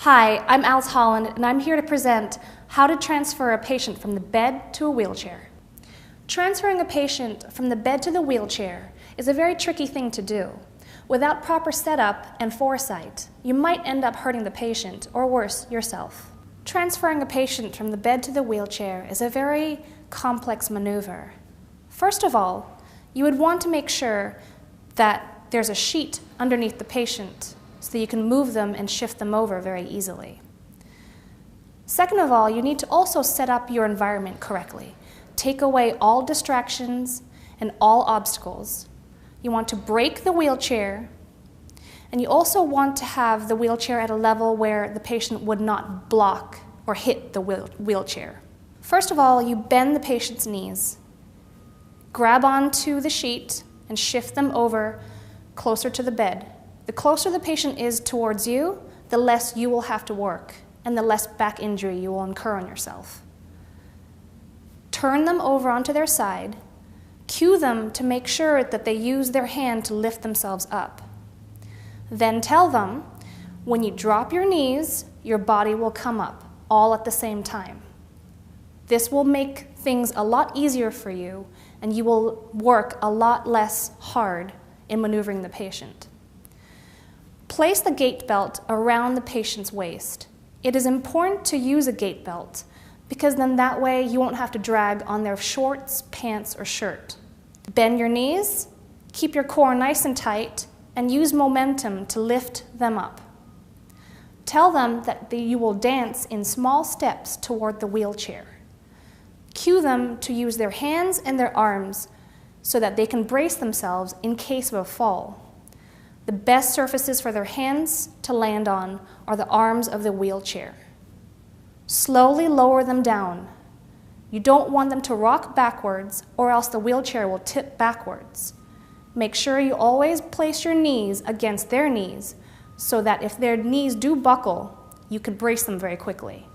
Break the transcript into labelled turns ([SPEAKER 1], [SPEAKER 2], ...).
[SPEAKER 1] Hi, I'm Alice Holland, and I'm here to present how to transfer a patient from the bed to a wheelchair. Transferring a patient from the bed to the wheelchair is a very tricky thing to do. Without proper setup and foresight, you might end up hurting the patient, or worse, yourself. Transferring a patient from the bed to the wheelchair is a very complex maneuver. First of all, you would want to make sure that there's a sheet underneath the patient so that you can move them and shift them over very easily. Second of all, you need to also set up your environment correctly. Take away all distractions and all obstacles. You want to break the wheelchair, and you also want to have the wheelchair at a level where the patient would not block or hit the wheelchair. First of all, you bend the patient's knees. Grab onto the sheet and shift them over closer to the bed. The closer the patient is towards you, the less you will have to work and the less back injury you will incur on yourself. Turn them over onto their side. Cue them to make sure that they use their hand to lift themselves up. Then tell them, when you drop your knees, your body will come up, all at the same time. This will make things a lot easier for you, and you will work a lot less hard in maneuvering the patient. Place the gait belt around the patient's waist. It is important to use a gait belt because then that way you won't have to drag on their shorts, pants, or shirt. Bend your knees, keep your core nice and tight, and use momentum to lift them up. Tell them that you will dance in small steps toward the wheelchair. Cue them to use their hands and their arms so that they can brace themselves in case of a fall. The best surfaces for their hands to land on are the arms of the wheelchair. Slowly lower them down. You don't want them to rock backwards or else the wheelchair will tip backwards. Make sure you always place your knees against their knees so that if their knees do buckle, you can brace them very quickly.